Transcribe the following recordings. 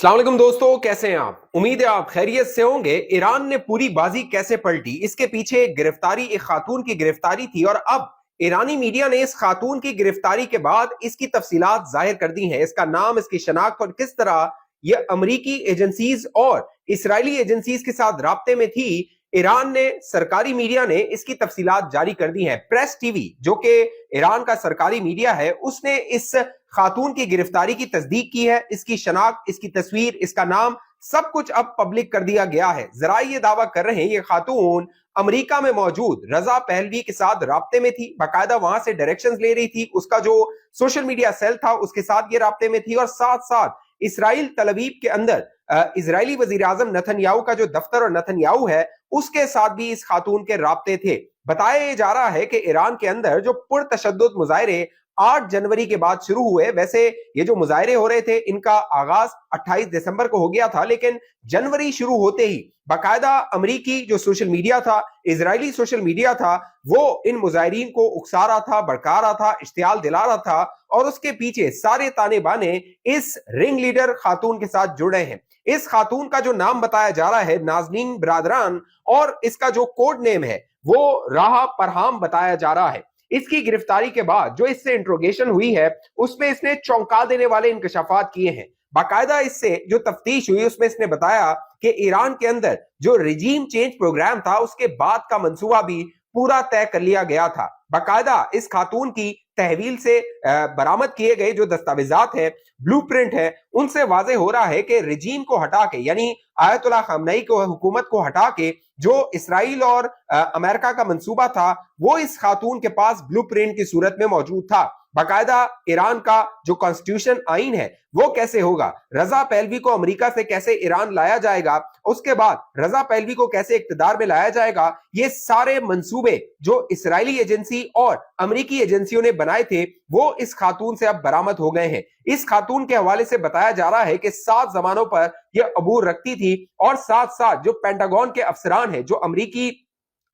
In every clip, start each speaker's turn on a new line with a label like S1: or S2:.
S1: अस्सलाम वालेकुम दोस्तों, कैसे हैं आप? उम्मीद है आप खैरियत से होंगे। ईरान ने पूरी बाजी कैसे पलटी, इसके पीछे गिरफ्तारी, एक खातून की गिरफ्तारी थी और अब ईरानी मीडिया ने इस खातून की गिरफ्तारी के बाद इसकी तफसीलात जाहिर कर दी हैं। इसका नाम, इसकी शनाख्त और किस तरह यह अमरीकी एजेंसीज और इसराइली एजेंसीज के साथ राब्ते में थी। ईरान ने, सरकारी मीडिया ने इसकी तफसीलात जारी कर दी हैं। प्रेस टीवी, जो कि ईरान का सरकारी मीडिया है, उसने इस खातून की गिरफ्तारी की तस्दीक की है। इसकी शनाख्त, इसकी तस्वीर, इसका नाम, सब कुछ अब पब्लिक कर दिया गया है। जरा ये दावा कर रहे हैं ये खातून अमेरिका में मौजूद रजा पहलवी के साथ राब्ते में थी, बाकायदा वहां से डायरेक्शंस ले रही थी। उसका जो सोशल मीडिया सेल था उसके साथ ये राब्ते में थी और साथ साथ इसराइल तल अवीव के अंदर इजरायली वजीर आजम नतन्याहू का जो दफ्तर और नतन्याहू है उसके साथ भी इस खातून के राब्ते थे। बताया जा रहा है कि ईरान के अंदर जो पुरतशद्दुद मुजाहरे 8 जनवरी के बाद शुरू हुए, वैसे ये जो मुजाहरे हो रहे थे इनका आगाज 28 दिसंबर को हो गया था, लेकिन जनवरी शुरू होते ही बाकायदा अमरीकी जो सोशल मीडिया था, इजरायली सोशल मीडिया था, वो इन मुजाहिरीन को उकसा रहा था, भड़का रहा था, इश्तियाल दिला रहा था और उसके पीछे सारे ताने बाने इस रिंग लीडर खातून के साथ जुड़े हैं। इस खातून का जो नाम बताया जा रहा है नाज़नीन बरादरान और इसका जो कोड नेम है वो राह परहाम बताया जा रहा है। इसकी गिरफ्तारी के बाद जो इससे इंट्रोगेशन हुई है उसमें इसने चौंका देने वाले इंकशाफात किए हैं। बाकायदा इससे जो तफ्तीश हुई उसमें इसने बताया कि ईरान के अंदर जो रिजीम चेंज प्रोग्राम था उसके बाद का मंसूबा भी पूरा तय कर लिया गया था। बाकायदा इस खातून की तहवील से बरामद किए गए जो दस्तावेजात हैं, ब्लूप्रिंट है, उनसे वाजे हो रहा है कि रिजीम को हटा के, यानी आयतुल्लाह खामनई को, हुकूमत को हटा के जो इसराइल और अमेरिका का मंसूबा था वो इस खातून के पास ब्लूप्रिंट की सूरत में मौजूद था। बाकायदा ईरान का जो कॉन्स्टिट्यूशन आइन है वो कैसे होगा, रजा पहलवी को अमेरिका से कैसे ईरान लाया जाएगा, उसके बाद रजा पहलवी को कैसे इक्तदार में लाया जाएगा, ये सारे मंसूबे जो इसराइली एजेंसी और अमेरिकी एजेंसियों ने बनाए थे वो इस खातून से अब बरामद हो गए हैं। इस खातून के हवाले से बताया जा रहा है कि 7 जमानों पर यह अबूर रखती थी और साथ साथ जो पेंटागन के अफसरान है, जो अमेरिकी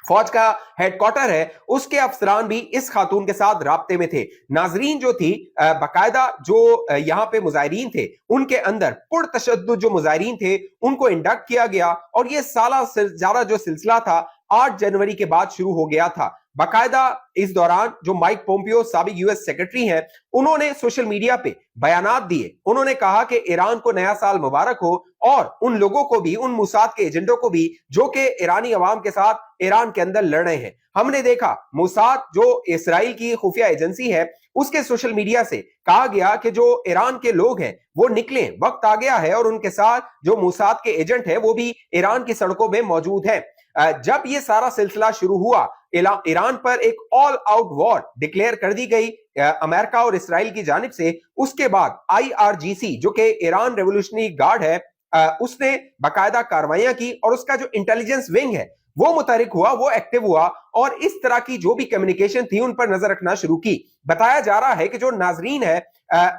S1: फौज का हेडक्वार्टर है, उसके अफसरान भी इस खातून के साथ राब्ते में थे। नाजरीन जो थी, बाकायदा जो यहाँ पे मुजाहिरीन थे उनके अंदर पुरतशद्दुद जो मुजाहिरीन थे उनको इंडक्ट किया गया और ये साला जारा जो सिलसिला था 8 जनवरी के बाद शुरू हो गया था। बाकायदा इस दौरान जो माइक पोम्पियो साबिक यूएस सेक्रेटरी हैं, उन्होंने सोशल मीडिया पे बयानात दिए। उन्होंने कहा कि ईरान को नया साल मुबारक हो और उन लोगों को भी, उन मुसाद के एजेंटों को भी जो कि ईरानी अवाम के साथ ईरान के अंदर लड़ रहे हैं। हमने देखा मुसाद जो इसराइल की खुफिया एजेंसी है उसके सोशल मीडिया से कहा गया कि जो ईरान के लोग हैं वो निकले, वक्त आ गया है और उनके साथ जो मुसाद के एजेंट है वो भी ईरान की सड़कों में मौजूद है। जब ये सारा सिलसिला शुरू हुआ, ईरान पर एक ऑल आउट वॉर डिक्लेयर कर दी गई अमेरिका और इसराइल की जानिब से। उसके बाद IRGC जो कि ईरान रेवोल्यूशनरी गार्ड है, उसने बाकायदा कार्रवाइयां की और उसका जो इंटेलिजेंस विंग है वो मुतहरिक हुआ, वो एक्टिव हुआ और इस तरह की जो भी कम्युनिकेशन थी उन पर नजर रखना शुरू की। बताया जा रहा है कि जो नाजरीन है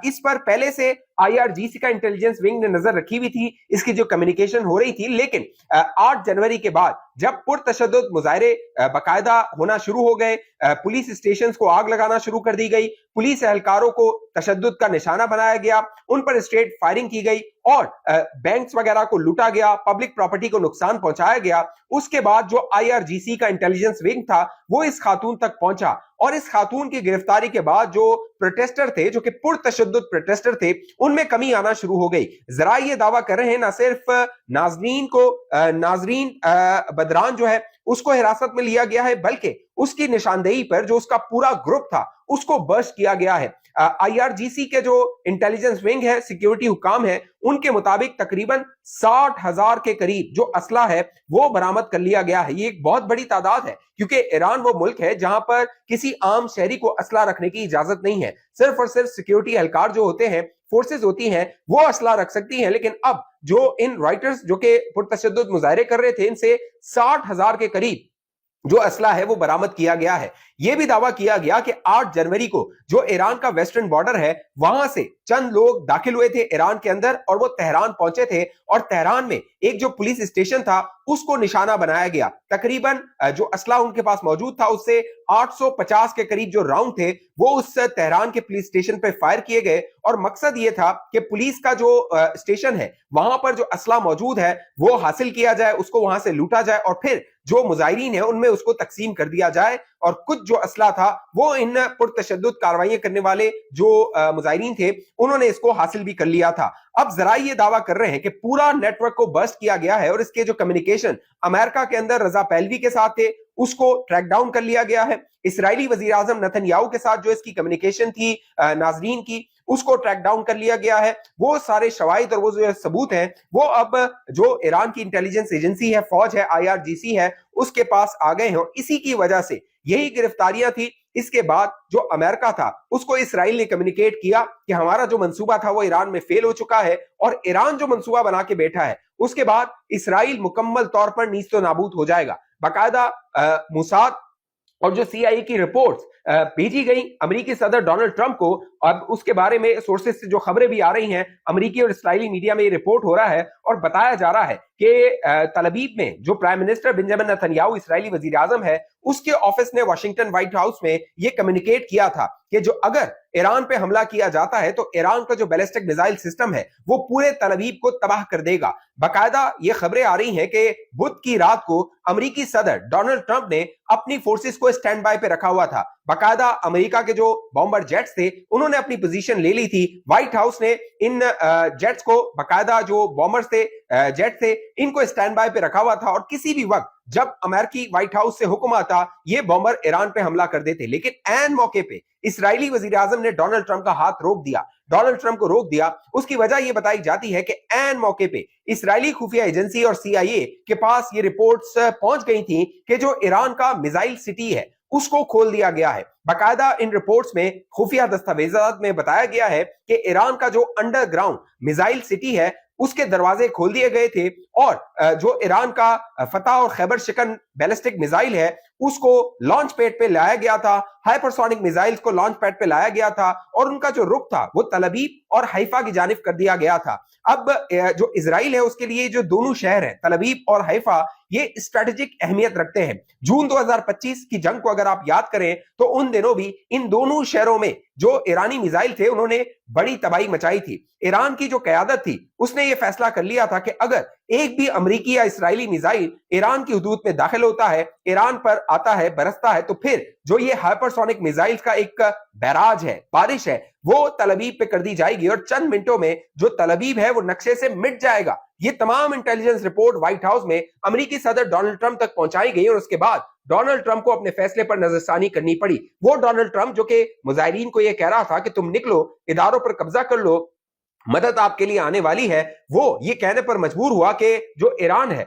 S1: इस पर पहले से IRGC का इंटेलिजेंस विंग ने नजर रखी हुई थी, इसकी जो कम्युनिकेशन हो रही थी, लेकिन 8 जनवरी के बाद जब पुरतशद्दुद मुजाहरे बाकायदा होना शुरू हो गए, पुलिस स्टेशन को आग लगाना शुरू कर दी गई, पुलिस एहलकारों को तशद्दुद का निशाना बनाया गया, उन पर स्ट्रेट फायरिंग की गई और बैंक्स वगैरह को लूटा गया, पब्लिक प्रॉपर्टी को नुकसान पहुंचाया गया। उसके बाद जो IRGC का इंटेलिजेंस विंग था वो इस खातून तक पहुंचा और इस खातून की गिरफ्तारी के बाद जो प्रोटेस्टर थे, जो कि पुरतशद्दुद प्रोटेस्टर थे, उनमें कमी आना शुरू हो गई। जरा ये दावा कर रहे हैं ना सिर्फ नाजरीन बदरान जो है उसको हिरासत में लिया गया है, बल्कि उसकी निशानदेही पर जो उसका पूरा ग्रुप था उसको बर्स्ट किया गया है। IRGC के जो इंटेलिजेंस विंग है, सिक्योरिटी हुकाम है, उनके मुताबिक तकरीबन 60,000 के करीब जो असला है वो बरामद कर लिया गया है। ये एक बहुत बड़ी तादाद है क्योंकि ईरान वो मुल्क है जहां पर किसी आम शहरी को असला रखने की इजाजत नहीं है। सिर्फ और सिर्फ सिक्योरिटी एहलकार जो होते हैं, फोर्सेस होती हैं, वो असला रख सकती हैं। लेकिन अब जो इन राइटर्स जो कि पुरतशद्दुद मुजाहरे कर रहे थे, इनसे 60,000 के करीब जो असला है वो बरामद किया गया है। यह भी दावा किया गया कि 8 जनवरी को जो ईरान का वेस्टर्न बॉर्डर है वहां से चंद लोग दाखिल हुए थे ईरान के अंदर और वो तेहरान पहुंचे थे और तेहरान में एक जो पुलिस स्टेशन था उसको निशाना बनाया गया। तकरीबन जो असला उनके पास मौजूद था उससे 850 के करीब जो राउंड थे वो उस तेहरान के पुलिस स्टेशन पे फायर किए गए और मकसद ये था कि पुलिस का जो स्टेशन है वहां पर जो असला मौजूद है वो हासिल किया जाए, उसको वहां से लूटा जाए और फिर जो मुजाहिरीन है उनमें उसको तकसीम कर दिया जाए और कुछ जो असला था वो इन पुरतशद्दुद कार्रवाइयां करने वाले जो मुजाहिरीन थे उन्होंने इसको हासिल भी कर लिया था। अब जरा ये दावा कर रहे हैं कि पूरा नेटवर्क को बस्ट किया गया है और इसके जो कम्युनिकेशन अमेरिका के अंदर रजा पहलवी के साथ थे उसको ट्रैक डाउन कर लिया गया है। इसराइली वजीर आजम नेतन्याहू के साथ जो इसकी कम्युनिकेशन थी नाजरीन की उसको ट्रैक डाउन कर लिया गया है। वो सारे शवाहिद और वो जो सबूत हैं वो अब जो ईरान की इंटेलिजेंस एजेंसी है, फौज है, IRGC है, उसके पास आ गए हैं और इसी की वजह से यही गिरफ्तारियां थी। इसके बाद जो अमेरिका था उसको इसराइल ने कम्युनिकेट किया कि हमारा जो मंसूबा था वो ईरान में फेल हो चुका है और ईरान जो मंसूबा बना के बैठा है उसके बाद इसराइल मुकम्मल तौर पर नीस्तो नाबूद हो जाएगा। बाकायदा मोसाद और जो CIA की रिपोर्ट्स भेजी गई अमेरिकी सदर डोनाल्ड ट्रंप को। अब उसके बारे में सोर्सेज से जो खबरें भी आ रही हैं अमेरिकी और इस्राएली मीडिया में ये रिपोर्ट हो रहा है और बताया जा रहा है कि तलबीब में जो प्राइम मिनिस्टर बेंजामिन नेतन्याहू इस्राएली वजीर आजम है उसके ऑफिस ने वाशिंगटन व्हाइट हाउस में ये कम्युनिकेट किया था कि जो अगर ईरान पे हमला किया जाता है तो ईरान का जो बैलिस्टिक मिसाइल सिस्टम है वो पूरे तलबीब को तबाह कर देगा। बाकायदा ये खबरें आ रही हैं कि बुध की रात को अमेरिकी सदर डोनाल्ड ट्रंप ने अपनी फोर्सेस को स्टैंड बाय पे रखा हुआ था। बाकायदा अमेरिका के जो बॉम्बर जेट्स थे उन्होंने अपनी पोजीशन ले ली थी। व्हाइट हाउस ने इन जेट्स को बाकायदा जो बॉम्बर्स थे जेट थे इनको स्टैंड बाय पे रखा हुआ था और किसी भी वक्त जब अमेरिकी व्हाइट हाउस से हुक्म आता ये बॉम्बर ईरान पे हमला कर देते। लेकिन ऐन मौके पे इस्राएली वजीर आजम ने डोनाल्ड ट्रंप का हाथ रोक दिया, डोनाल्ड ट्रंप को रोक दिया। उसकी वजह यह बताई जाती है कि ऐन मौके पे इस्राएली खुफिया एजेंसी और CIA के पास ये रिपोर्ट्स पहुंच गई थी कि जो ईरान का मिसाइल सिटी है उसको खोल दिया गया है। बाकायदा इन रिपोर्ट्स में खुफिया दस्तावेजात में बताया गया है कि ईरान का जो अंडरग्राउंड मिसाइल सिटी है उसके दरवाजे खोल दिए गए थे और जो ईरान का फतह और खैबर शिकन बैलिस्टिक मिसाइल है उसको लॉन्च पैड पे लाया गया था, हाइपरसोनिक मिसाइल्स को लॉन्च पैड पे लाया गया था और उनका जो रुख था वो तलबीब और हैफा की जानिब कर दिया गया था। अब जो इजराइल है उसके लिए जो दोनों शहर हैं तलबीब और हैफा ये स्ट्रेटेजिक अहमियत रखते हैं। जून 2025 की जंग को अगर आप याद करें तो उन दिनों भी इन दोनों शहरों में जो ईरानी मिसाइल थे उन्होंने बड़ी तबाही मचाई थी। ईरान की जो क़यादत थी उसने ये फैसला कर लिया था कि अगर एक भी अमेरिकी या इस्राएली मिसाइल ईरान की हुदूद में दाखिल होता है, ईरान पर आता है, बरसता है, तो फिर जो ये हाइपरसोनिक मिसाइल्स का एक बैराज है, बारिश है, वो तलबीब पे कर दी जाएगी और चंद मिनटों में जो तलबीब है वो नक्शे से मिट जाएगा। ये तमाम इंटेलिजेंस रिपोर्ट व्हाइट हाउस में अमेरिकी सदर डोनाल्ड ट्रंप तक पहुंचाई गई और उसके बाद डोनाल्ड ट्रंप को अपने फैसले पर नजरसानी करनी पड़ी। वो डोनाल्ड ट्रंप जो कि मुजाहिरीन को ये कह रहा था कि तुम निकलो, इदारों पर कब्जा कर लो, मदद आपके लिए आने वाली है, वो ये कहने पर मजबूर हुआ कि जो ईरान है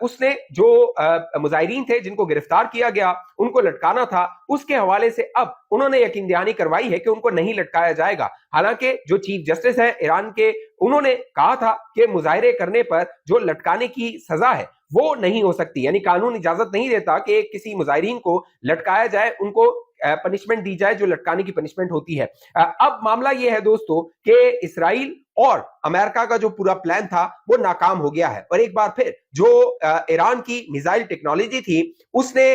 S1: उसने जो मुजाहिरीन थे जिनको गिरफ्तार किया गया उनको लटकाना था, उसके हवाले से अब उन्होंने यकीन दहानी करवाई है कि उनको नहीं लटकाया जाएगा। हालांकि जो चीफ जस्टिस है ईरान के उन्होंने कहा था कि मुजाहिरे करने पर जो लटकाने की सजा है वो नहीं हो सकती, यानी कानून इजाजत नहीं देता कि किसी मुजाहिरीन को लटकाया जाए, उनको पनिशमेंट दी जाए जो लटकाने की पनिशमेंट होती है। अब मामला यह है दोस्तों कि इसराइल और अमेरिका का जो पूरा प्लान था वो नाकाम हो गया है और एक बार फिर जो ईरान की मिसाइल टेक्नोलॉजी थी उसने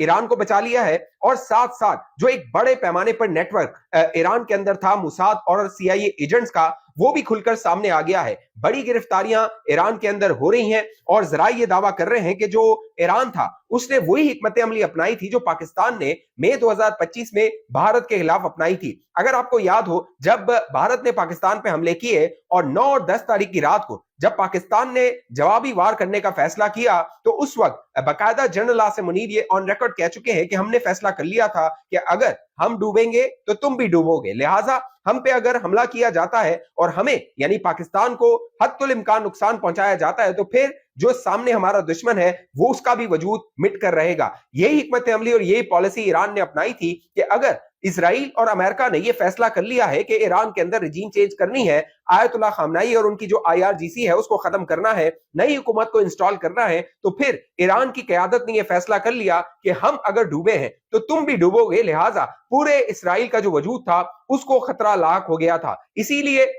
S1: ईरान को बचा लिया है और साथ साथ जो एक बड़े पैमाने पर नेटवर्क ईरान के अंदर था मुसाद और CIA एजेंट्स का वो भी खुलकर सामने आ गया है। बड़ी गिरफ्तारियां ईरान के अंदर हो रही हैं और जरा ये दावा कर रहे हैं कि जो ईरान था उसने वही हिकमत अमली अपनाई थी जो पाकिस्तान ने मई 2025 में भारत के खिलाफ अपनाई थी। अगर आपको याद हो जब भारत ने पाकिस्तान पे हमले किए और 9 और 10 तारीख की रात को जब पाकिस्तान ने जवाबी वार करने का फैसला किया तो उस वक्त बाकायदा जनरल आसिम मुनीर ये ऑन रिकॉर्ड कह चुके हैं कि हमने फैसला कर लिया था कि अगर हम डूबेंगे तो तुम भी डूबोगे, लिहाजा हम पे अगर हमला किया जाता है और हमें यानी पाकिस्तान को हद्दुल इम्कान नुकसान पहुंचाया जाता है तो फिर जो सामने हमारा दुश्मन है वो उसका भी वजूद मिट कर रहेगा। यही हिकमत अमली और यही पॉलिसी ईरान ने अपनाई थी कि अगर इसराइल और अमेरिका ने यह फैसला कर लिया है कि ईरान के अंदर रिजीम चेंज करनी है, आयतुल्लाह खामनाई और उनकी जो IRGC है उसको खत्म करना है, नई हुकूमत को इंस्टॉल करना है, तो फिर ईरान की क़यादत ने यह फैसला कर लिया कि हम अगर डूबे हैं तो तुम भी डूबोगे, लिहाजा पूरे इसराइल का जो वजूद था उसको खतरा लाक हो गया था। इसीलिए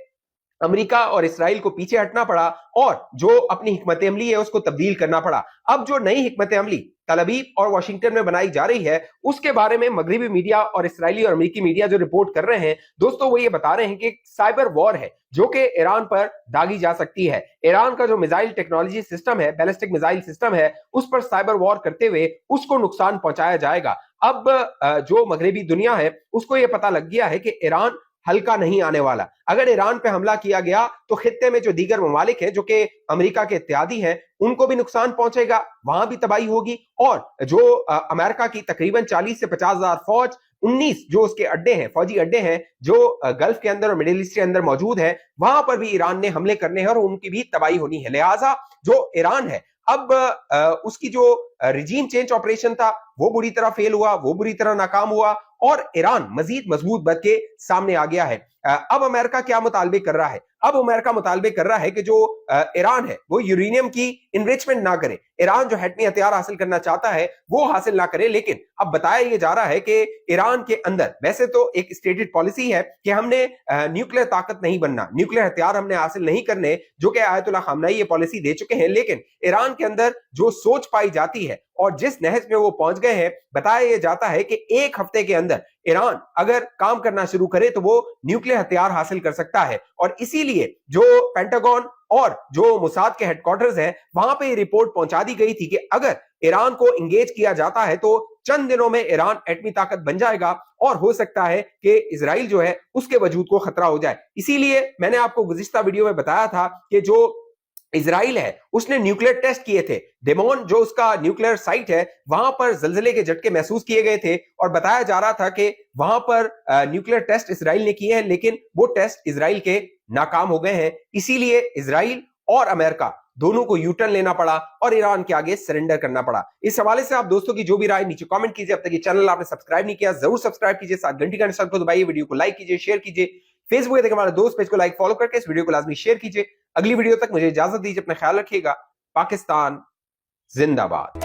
S1: अमेरिका और इसराइल को पीछे हटना पड़ा और जो अपनी हिकमत अमली है उसको तब्दील करना पड़ा। अब जो नई हिकमत अमली तल अवीव और वाशिंगटन में बनाई जा रही है उसके बारे में मगरिबी मीडिया और इसराइली और अमेरिकी मीडिया जो रिपोर्ट कर रहे हैं दोस्तों, वो ये बता रहे हैं कि साइबर वॉर है जो कि ईरान पर दागी जा सकती है। ईरान का जो मिसाइल टेक्नोलॉजी सिस्टम है, बैलिस्टिक मिसाइल सिस्टम है, उस पर साइबर वॉर करते हुए उसको नुकसान पहुंचाया जाएगा। अब जो मगरिबी दुनिया है उसको ये पता लग गया है कि ईरान हल्का नहीं आने वाला। अगर ईरान पे हमला किया गया तो खित्ते में जो दीगर ममालिक हैं जो कि अमेरिका के इत्यादी हैं उनको भी नुकसान पहुंचेगा, वहां भी तबाही होगी। और जो अमेरिका की तकरीबन 40 से 50 हजार फौज, 19 जो उसके अड्डे हैं, फौजी अड्डे हैं जो गल्फ के अंदर और मिडिल ईस्ट के अंदर मौजूद है, वहां पर भी ईरान ने हमले करने हैं और उनकी भी तबाही होनी है। लिहाजा जो ईरान है अब उसकी जो रिजीम चेंज ऑपरेशन था वो बुरी तरह फेल हुआ, वो बुरी तरह नाकाम हुआ और ईरान मजीद मजबूत बन के सामने आ गया है। अब अमेरिका क्या मुतालबे कर रहा है? अब अमेरिका मुतालबे कर रहा है कि जो ईरान है वो यूरेनियम की इनरिचमेंट ना करे, ईरान जो एटमी हथियार हासिल करना चाहता है वो हासिल ना करे। लेकिन अब बताया यह जा रहा है कि ईरान के अंदर वैसे तो एक स्टेटेड पॉलिसी है कि हमने न्यूक्लियर ताकत नहीं बनना, न्यूक्लियर हथियार हमने हासिल नहीं करने, जो कि आयतुल्लाह खामनाई ये पॉलिसी दे चुके हैं। लेकिन ईरान के अंदर जो सोच पाई जाती है और जिस नहज में वो पहुंच गए हैं, बताया यह जाता है कि एक हफ्ते के अंदर ईरान अगर काम करना शुरू करे तो वो न्यूक्लियर हथियार हासिल कर सकता है। और इसीलिए जो पेंटागन और जो मोसाद के हेडक्वार्टर्स हैं वहां पे रिपोर्ट पहुंचा दी गई थी कि अगर ईरान को इंगेज किया जाता है तो चंद दिनों में ईरान एटमी ताकत बन जाएगा और हो सकता है कि इजराइल जो है उसके वजूद को खतरा हो जाए। इसीलिए मैंने आपको गुज़िश्ता वीडियो में बताया था कि जो इजराइल है उसने न्यूक्लियर टेस्ट किए थे, डेमोन जो उसका न्यूक्लियर साइट है वहां पर जलजले के झटके महसूस किए गए थे और बताया जा रहा था कि वहां पर न्यूक्लियर टेस्ट इजराइल ने किए हैं, लेकिन वो टेस्ट इजराइल के नाकाम हो गए हैं। इसीलिए इजराइल और अमेरिका दोनों को यूटर्न लेना पड़ा और ईरान के आगे सरेंडर करना पड़ा। इस हवाले से आप दोस्तों की जो भी राय नीचे कमेंट कीजिए। अब तक ये चैनल आपने सब्सक्राइब नहीं किया जरूर सब्सक्राइब कीजिए, साथ घंटी का निशान को दबाइए, वीडियो को लाइक कीजिए, शेयर कीजिए, फेसबुक पे हमारे दोस्त पेज को लाइक फॉलो करके इस वीडियो को लाजमी शेयर कीजिए। अगली वीडियो तक मुझे इजाजत दीजिए, अपना ख्याल रखिएगा। पाकिस्तान जिंदाबाद।